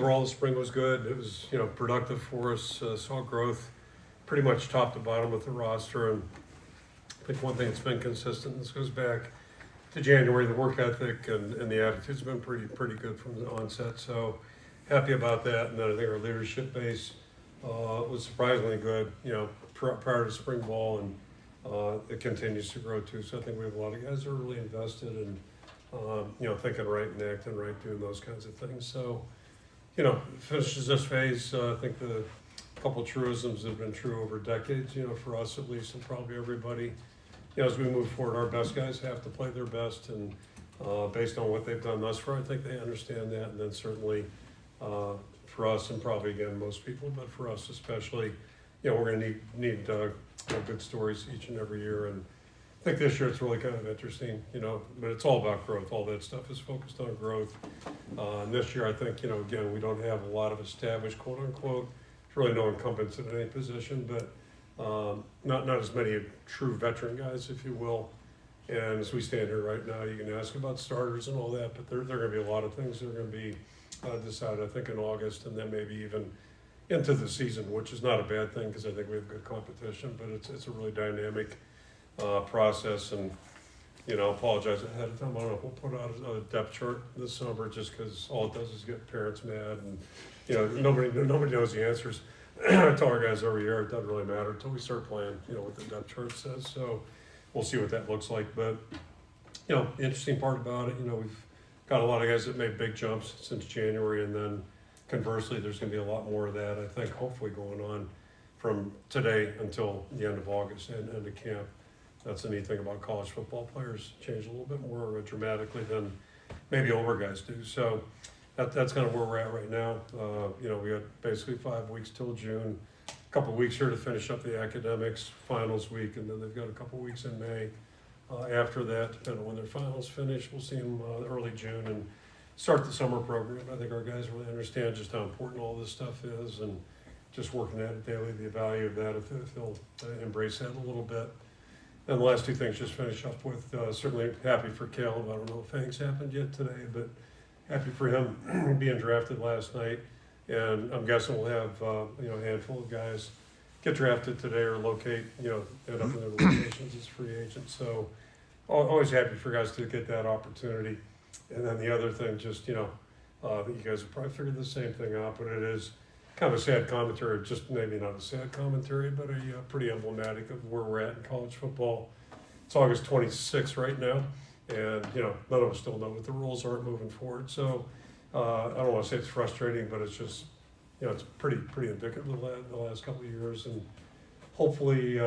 Overall, the spring was good. It was, productive for us. Saw growth pretty much top to bottom with the roster. And I think one thing that's been consistent, this goes back to January, the work ethic and the attitude's been pretty good from the onset. So happy about that. And then I think our leadership base was surprisingly good, prior to spring ball, and it continues to grow too. So I think we have a lot of guys that are really invested and, thinking right and acting right, doing those kinds of things. So, finishes this phase. I think the couple truisms have been true over decades, for us at least, and probably everybody. As we move forward, our best guys have to play their best, and based on what they've done thus far, I think they understand that. And then certainly for us, and probably again most people, but for us especially, we're going to need good stories each and every year. And I think this year it's really kind of interesting, but it's all about growth. All that stuff is focused on growth. And this year, I think, again, we don't have a lot of established, quote unquote, there's really no incumbents in any position, but not as many true veteran guys, if you will. And as we stand here right now, you can ask about starters and all that, but there are going to be a lot of things that are going to be decided, I think, in August, and then maybe even into the season, which is not a bad thing because I think we have good competition, but it's a really dynamic process. And apologize ahead of time. I don't know if we'll put out a depth chart this summer, just because all it does is get parents mad, and nobody knows the answers. I tell our guys every year it doesn't really matter until we start playing, what the depth chart says. So we'll see what that looks like. But the interesting part about it, we've got a lot of guys that made big jumps since January, and then conversely, there's going to be a lot more of that, I think, hopefully going on from today until the end of August and end of camp. That's the neat thing about college football. Players change a little bit more dramatically than maybe older guys do. So that's kind of where we're at right now. We got basically 5 weeks till June, a couple of weeks here to finish up the academics, finals week, and then they've got a couple of weeks in May. After that, depending on when their finals finish, we'll see them early June and start the summer program. I think our guys really understand just how important all this stuff is, and just working at it daily, the value of that, if they'll embrace that a little bit. And the last two things, just finish up with, certainly happy for Caleb. I don't know if anything's happened yet today, but happy for him being drafted last night. And I'm guessing we'll have, a handful of guys get drafted today or locate, end up in their locations as free agents. So always happy for guys to get that opportunity. And then the other thing, just, that you guys have probably figured the same thing out, but it is kind of a sad commentary, just maybe not a sad commentary, but a pretty emblematic of where we're at in college football. It's August 26th right now, and, none of us still know what the rules are moving forward. So I don't want to say it's frustrating, but it's just, it's pretty indicative of the last couple of years. And hopefully,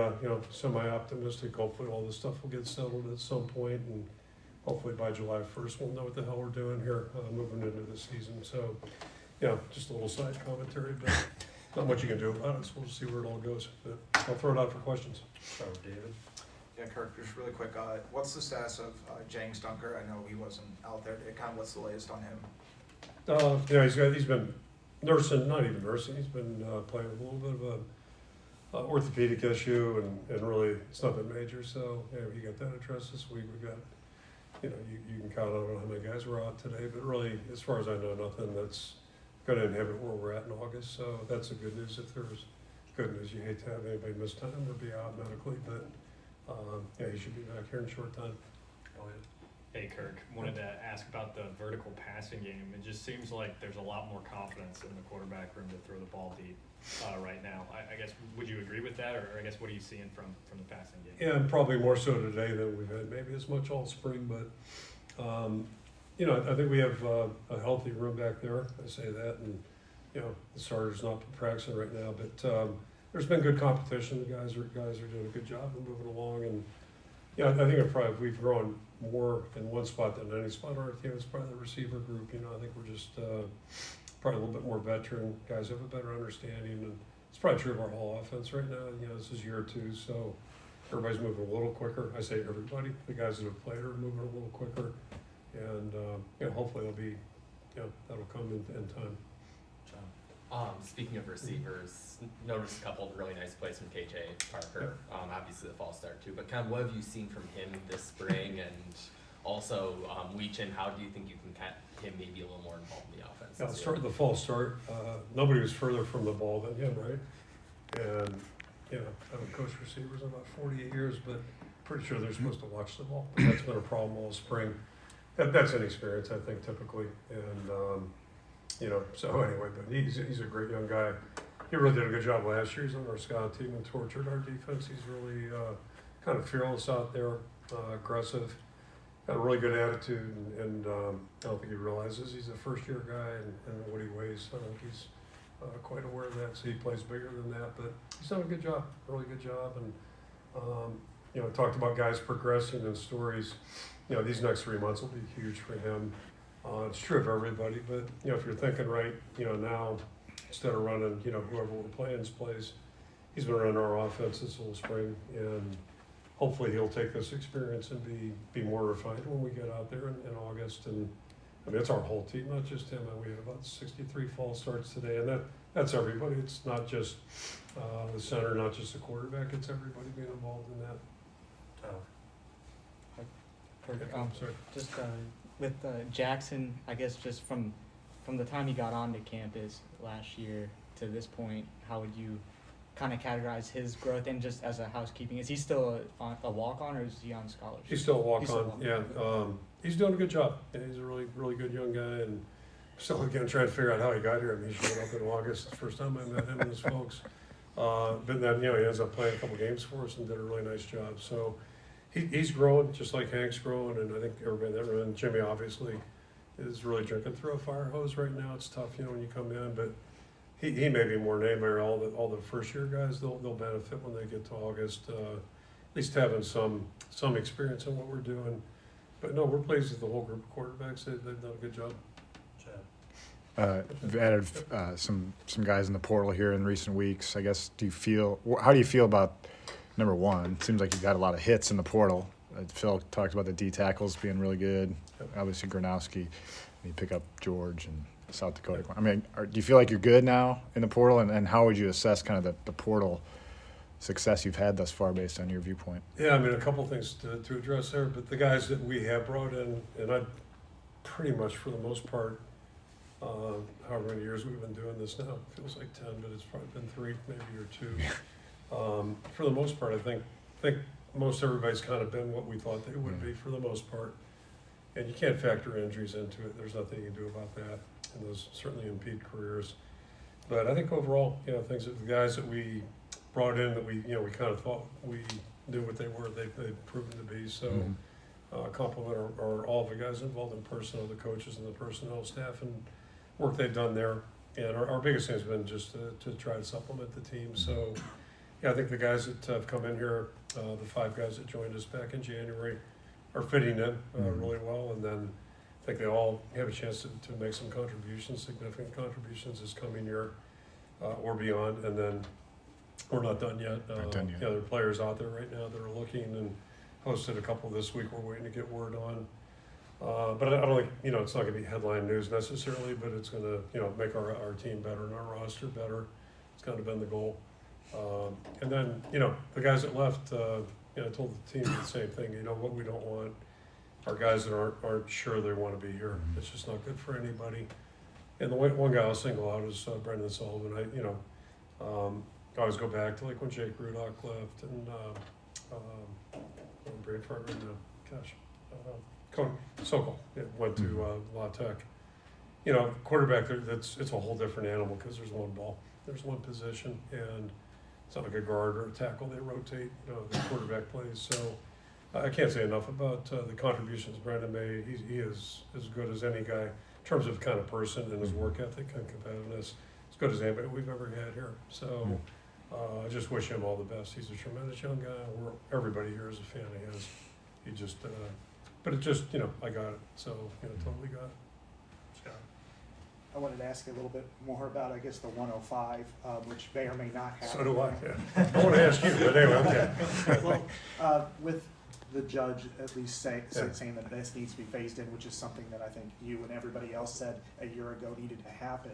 semi-optimistic, hopefully all this stuff will get settled at some point, and hopefully by July 1st, we'll know what the hell we're doing here moving into the season. So, just a little side commentary, but not much you can do about it, so we'll see where it all goes. But I'll throw it out for questions. Start with David. Yeah, Kirk, just really quick, what's the status of Jang Stunker? I know he wasn't out there. Kind of what's the latest on him? He's been nursing, not even nursing, he's been playing with a little bit of a orthopedic issue, and really it's nothing major. So, we got that addressed this week. We got, you can count on how many guys were out today, but really, as far as I know, nothing that's going to inhibit where we're at in August. So that's the good news. If there's good news, you hate to have anybody miss time or be out medically, but he should be back here in a short time. Hey Kirk, wanted to ask about the vertical passing game. It just seems like there's a lot more confidence in the quarterback room to throw the ball deep right now. I guess, would you agree with that, or I guess what are you seeing from the passing game? Yeah, and probably more so today than we've had maybe as much all spring, but I think we have a healthy room back there. I say that, and the starter's not practicing right now, but there's been good competition. The guys are doing a good job of moving along, and I think we've grown more in one spot than any spot on our team. It's probably the receiver group. I think we're just probably a little bit more veteran. Guys have a better understanding, and it's probably true of our whole offense right now. This is year 2, so everybody's moving a little quicker. I say everybody. The guys that have played are moving a little quicker, and hopefully that'll come in time. Speaking of receivers, noticed a couple of really nice plays from KJ Parker. Obviously the fall start too, but kind of what have you seen from him this spring, and Also, Weechin, how do you think you can get him maybe a little more involved in the offense? Yeah, this start year? the false start. Nobody was further from the ball than him, right? And, you know, I haven't coached receivers in about 48 years, but pretty sure they're supposed to watch the ball. But that's been a problem all spring. That's an experience, I think, typically. And, you know, so anyway, but he's a great young guy. He really did a good job last year. He's on our scout team and tortured our defense. He's really kind of fearless out there, aggressive. Got a really good attitude, and I don't think he realizes he's a first-year guy and what he weighs. I think he's quite aware of that, so he plays bigger than that. But he's done a good job, really good job. And, you know, talked about guys progressing and stories. You know, these next 3 months will be huge for him. It's true of everybody, but, you know, if you're thinking right, you know, now, instead of running, you know, whoever we're playing plays, he's been running our offense this whole spring, and hopefully he'll take this experience and be more refined when we get out there in August. And I mean, it's our whole team, not just him. And we had about 63 false starts today, and that's everybody. It's not just the center, not just the quarterback. It's everybody being involved in that. Perfect. Sorry. Just with Jackson, I guess just from the time he got onto campus last year to this point, how would you kind of categorize his growth? And just as a housekeeping, is he still a walk-on, or is he on scholarship? He's still a He's still a walk-on, walk-on. yeah. He's doing a good job. Yeah, he's a really, really good young guy, and still again trying to figure out how he got here. I mean, he showed up in August. It's the first time I met him and his folks. But then, you know, he ends up playing a couple games for us and did a really nice job. So he's growing, just like Hank's growing, and I think everybody in that room, and Jimmy obviously is really drinking through a fire hose right now. It's tough, you know, when you come in, but he may be more nightmare. All the first year guys, they'll benefit when they get to August. At least having some experience in what we're doing. But no, we're pleased with the whole group of quarterbacks. They've done a good job. You've added some guys in the portal here in recent weeks. I guess, how do you feel about, number one, it seems like you've got a lot of hits in the portal. Phil talked about the D tackles being really good. Obviously, Gronowski. You pick up George and South Dakota. I mean, do you feel like you're good now in the portal? And how would you assess kind of the portal success you've had thus far based on your viewpoint? Yeah, I mean, a couple things to address there. But the guys that we have brought in, and I pretty much for the most part, however many years we've been doing this now, it feels like 10, but it's probably been 3, maybe or 2. For the most part, I think most everybody's kind of been what we thought they would be for the most part. And you can't factor injuries into it. There's nothing you can do about that. And those certainly impede careers. But I think overall, you know, things that the guys that we brought in that we kind of thought we knew what they were, they've proven to be. So compliment all the guys involved in personnel, the coaches and the personnel staff and work they've done there. And our biggest thing has been just to try to supplement the team. So yeah, I think the guys that have come in here, the 5 guys that joined us back in January, are fitting in really well. And then I think they all have a chance to make some contributions, significant contributions this coming year or beyond. And then we're not done yet. Not done yet. Yeah, there are players out there right now that are looking, and hosted a couple this week we're waiting to get word on. But I don't think, you know, it's not going to be headline news necessarily, but it's going to, you know, make our team better and our roster better. It's kind of been the goal. And then, you know, the guys that left, you know, I told the team the same thing. You know, what we don't want are guys that aren't sure they want to be here. It's just not good for anybody. And the one guy I'll single out is Brendan Sullivan. I always go back to like when Jake Rudock left and brain fart right now. Gosh, Cody Sokol went to La Tech. You know, quarterback, it's a whole different animal because there's one ball, there's one position, and it's not like a guard or a tackle. They rotate. You know, the quarterback plays. So I can't say enough about the contributions Brendan made. He is as good as any guy in terms of kind of person and his work ethic and competitiveness. As good as anybody we've ever had here. So I just wish him all the best. He's a tremendous young guy. Everybody here is a fan of his. He just, but it just, you know, I got it. So, you know, totally got it. Scott. I wanted to ask you a little bit more about, I guess, the 105, which may or may not happen. So do I. Yeah. I want to ask you, but anyway, okay. Well, with the judge at least saying that this needs to be phased in, which is something that I think you and everybody else said a year ago needed to happen.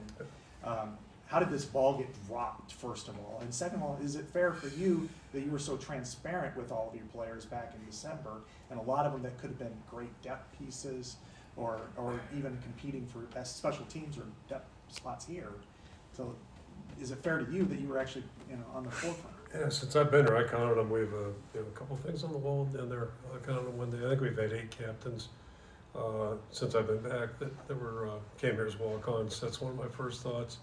how did this ball get dropped, first of all? And second of all, is it fair for you that you were so transparent with all of your players back in December, and a lot of them that could have been great depth pieces, or even competing for best special teams or depth spots here? So is it fair to you that you were actually, on the forefront? Yeah, since I've been here, I counted them. We have a couple things on the wall in there. I counted them one day. I think we've had 8 captains since I've been back that were came here as walk-ons. That's one of my first thoughts.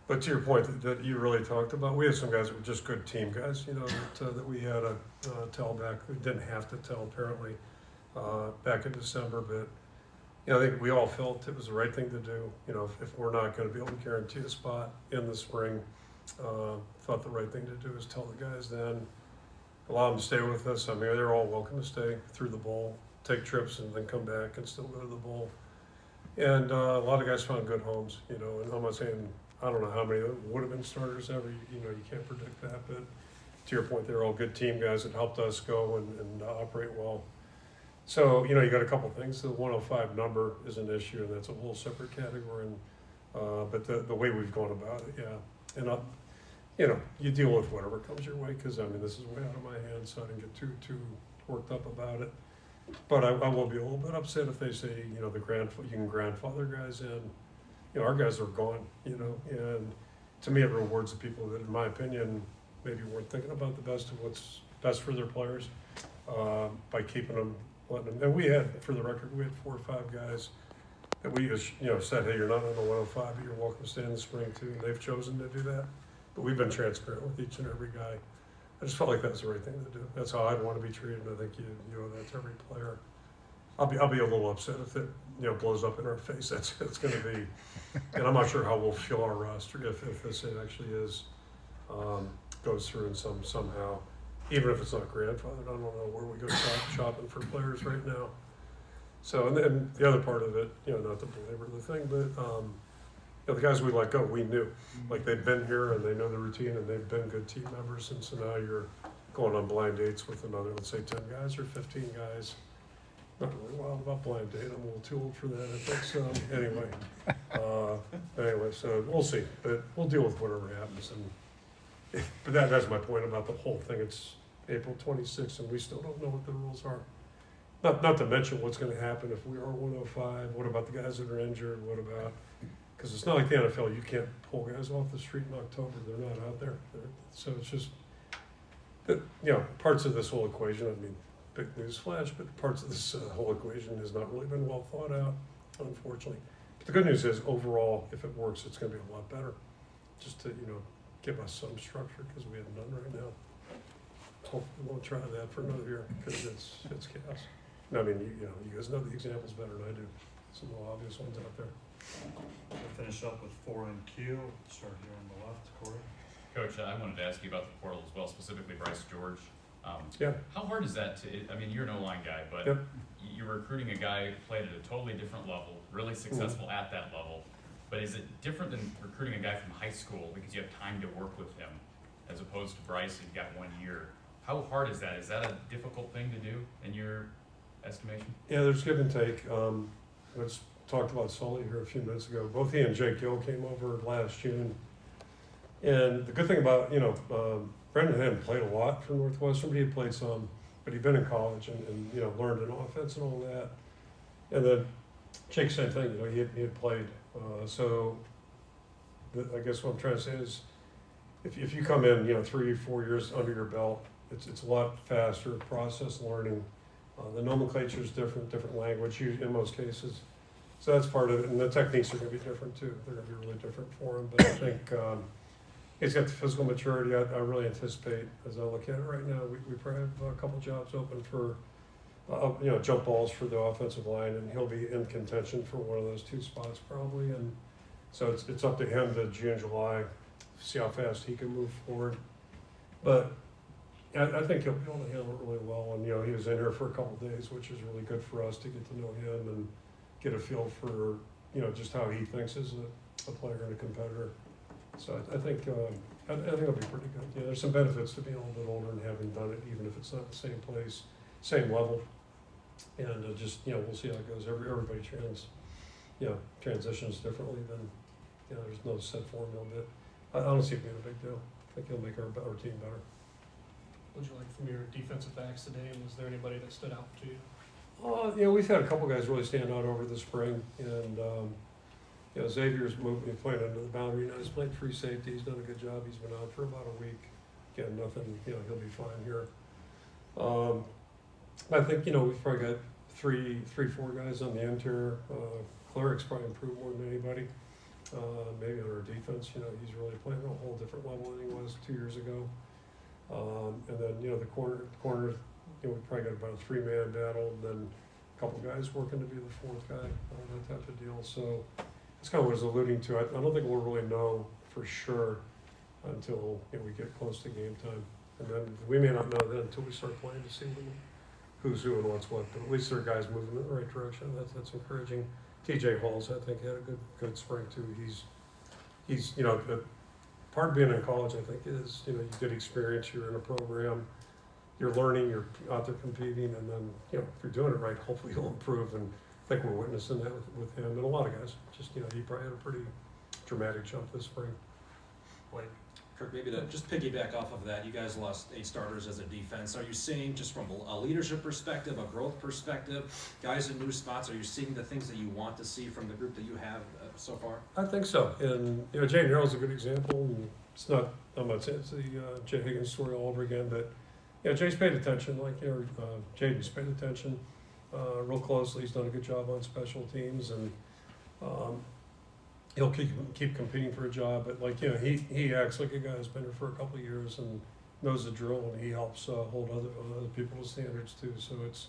But to your point that you really talked about, we had some guys that were just good team guys, that we had to tell back. We didn't have to tell, apparently, back in December. But, I think we all felt it was the right thing to do. If we're not going to be able to guarantee a spot in the spring, thought the right thing to do is tell the guys then, allow them to stay with us. I mean, they're all welcome to stay through the bowl, take trips, and then come back and still go to the bowl. And a lot of guys found good homes, and I'm not saying, I don't know how many would have been starters ever. You can't predict that. But to your point, they're all good team guys that helped us go and operate well. So, you got a couple things. The 105 number is an issue, and that's a whole separate category. And, but the way we've gone about it, yeah. And, you deal with whatever comes your way, because, this is way out of my hands, so I didn't get too worked up about it. But I will be a little bit upset if they say, you can grandfather guys in. Our guys are gone, and to me it rewards the people that, in my opinion, maybe weren't thinking about the best of what's best for their players by keeping them, letting them. And we had, for the record, 4 or 5 guys that we just, said, hey, you're not on the 105, but you're welcome to stay in the spring too, and they've chosen to do that. But we've been transparent with each and every guy. I just felt like that's the right thing to do. That's how I'd want to be treated, and I think you owe that to every player. I'll be a little upset if it blows up in our face. That's going to be, and I'm not sure how we'll fill our roster if this actually is goes through in somehow, even if it's not grandfathered. I don't know where we go shopping for players right now. So and then the other part of it, not to belabor the thing, but the guys we let go, we knew, like they've been here and they know the routine and they've been good team members, and so now you're going on blind dates with another, let's say 10 guys or 15 guys. Not really wild about blind date. I'm a little too old for that, I think. So anyway, so we'll see. But we'll deal with whatever happens. And but that's my point about the whole thing. It's April 26th, and we still don't know what the rules are. Not to mention what's going to happen if we are 105. What about the guys that are injured? What about? Because it's not like the NFL. You can't pull guys off the street in October. They're not out there. So it's just parts of this whole equation. Big news flash, but parts of this whole equation has not really been well thought out, unfortunately. But the good news is, overall, if it works, it's going to be a lot better. Just to give us some structure, because we have none right now. Hopefully, we won't try that for another year, because it's chaos. You guys know the examples better than I do. Some of the obvious ones out there. We'll finish up with 4NQ. Start here on the left, Corey. Coach, I wanted to ask you about the portal as well, specifically Bryce George. Yeah. How hard is that you're an O-line guy, but Yep. You're recruiting a guy who played at a totally different level, really successful at that level. But is it different than recruiting a guy from high school because you have time to work with him, as opposed to Bryce, you've got 1 year? How hard is that? Is that a difficult thing to do in your estimation? Yeah, there's give and take. Let's talked about Sully here a few minutes ago. Both he and Jake Gill came over last June. And the good thing about, Brendan hadn't played a lot for Northwestern, but he had played some, but he'd been in college and learned an offense and all that. And then Jake, same thing, he had played. I guess what I'm trying to say is, if you come in, 3-4 years under your belt, it's a lot faster process learning. The nomenclature is different language in most cases. So that's part of it, and the techniques are going to be different too. They're going to be really different for him. But I think he's got the physical maturity. I really anticipate, as I look at it right now, we probably have a couple jobs open for, jump balls for the offensive line, and he'll be in contention for one of those 2 spots probably. And so it's up to him to June, July, see how fast he can move forward. But I think he'll be able to handle it really well. And he was in here for a couple of days, which is really good for us to get to know him and get a feel for just how he thinks as a player and a competitor. So I think it'll be pretty good. There's some benefits to being a little bit older and having done it, even if it's not the same place, same level. And we'll see how it goes. Everybody transitions differently than you know, there's no set formula, but I don't see it being a big deal. I think he'll make our team better. What'd you like from your defensive backs today, and was there anybody that stood out to you? You know, we've had a couple guys really stand out over the spring, and you know, Xavier's moving, playing under the boundary now. He's playing free safety. He's done a good job. He's been out for about a week. Again, nothing. You know, he'll be fine here. I think, you know, we've probably got three, 4 guys on the interior. Cleric's probably improved more than anybody. Maybe on our defense, you know, he's really playing a whole different level than he was 2 years ago. And then, you know, the corner, you know, we probably got about a 3-man battle, and then a couple guys working to be the 4th guy, that type of deal. So that's kind of what I was alluding to. I don't think we'll really know for sure until, you know, we get close to game time. And then we may not know then until we start playing to see who's who and what's what. But at least there are guys moving in the right direction. That's encouraging. TJ Halls, I think, had a good spring too. He's you know, the part of being in college, I think, is, you know, you get experience, you're in a program, you're learning, you're out there competing, and then, you know, if you're doing it right, hopefully you'll improve. And I think we're witnessing that with him and a lot of guys. Just, you know, he probably had a pretty dramatic jump this spring. Kirk, maybe to just piggyback off of that, you guys lost 8 starters as a defense. Are you seeing, just from a leadership perspective, a growth perspective, guys in new spots, are you seeing the things that you want to see from the group that you have so far? I think so. And, you know, Jay Harrell's a good example. And it's not, I'm not saying it's the Jay Higgins story all over again, but, you know, Jay's paid attention, like, you know, Jaden's paid attention real closely. He's done a good job on special teams, and he'll keep competing for a job. But, like, you know, he acts like a guy who's been here for a couple of years and knows the drill, and he helps hold other people's standards too. So it's,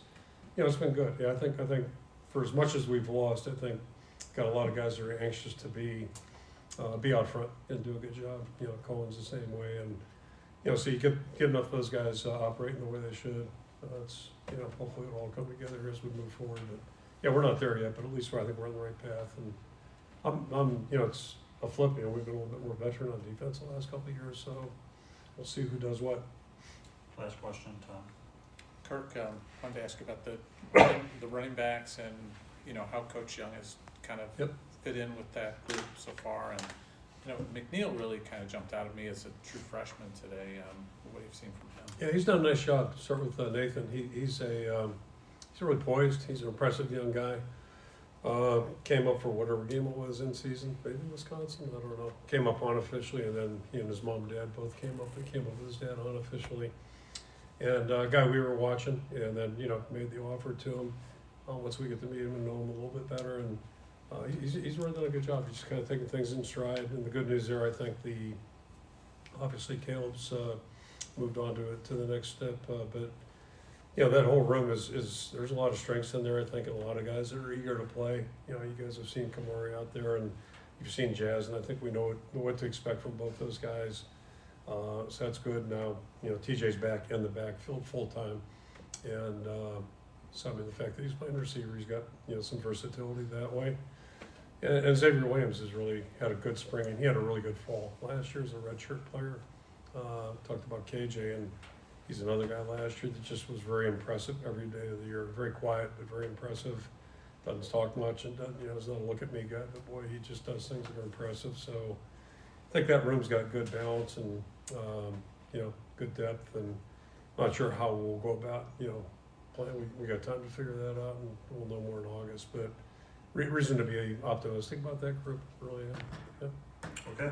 you know, it's been good. Yeah, I think for as much as we've lost, I think got a lot of guys that are anxious to be out front and do a good job. You know, Cohen's the same way, and, you know, so you get enough of those guys operating the way they should. It's, you know, hopefully it'll all come together as we move forward. But yeah, we're not there yet, but at least I think we're on the right path. And I'm you know, it's a flip. You know, we've been a little bit more veteran on defense the last couple of years, so we'll see who does what. Last question, Tom. Kirk, wanted to ask about the running backs, and, you know, how Coach Young has kind of fit in with that group so far. And, you know, McNeil really kind of jumped out at me as a true freshman today. What have you seen from him? Yeah, he's done a nice job. Start with Nathan. He's really poised. He's an impressive young guy. Came up for whatever game it was in season, maybe Wisconsin, I don't know. Came up unofficially, and then he and his mom and dad both came up. He came up with his dad unofficially. And a guy we were watching, and then, you know, made the offer to him once we get to meet him and know him a little bit better. And he's really done a good job. He's just kind of taking things in stride. And the good news there, I think, obviously Caleb's moved on to the next step. But, you know, that whole room is there's a lot of strengths in there, I think, and a lot of guys that are eager to play. You know, you guys have seen Kamari out there, and you've seen Jazz, and I think we know what to expect from both those guys. So that's good. Now, you know, TJ's back in the backfield full time, and so I mean, the fact that he's playing receiver, he's got, you know, some versatility that way. And Xavier Williams has really had a good spring, and he had a really good fall last year as a redshirt player. Talked about KJ, and he's another guy last year that just was very impressive every day of the year. Very quiet, but very impressive. Doesn't talk much, and doesn't, you know, is not a look at me guy, but boy, he just does things that are impressive. So I think that room's got good balance and, you know, good depth, and I'm not sure how we'll go about, you know, playing. We got time to figure that out, and we'll know more in August. But reason to be optimistic about that group, really. Yeah. Okay.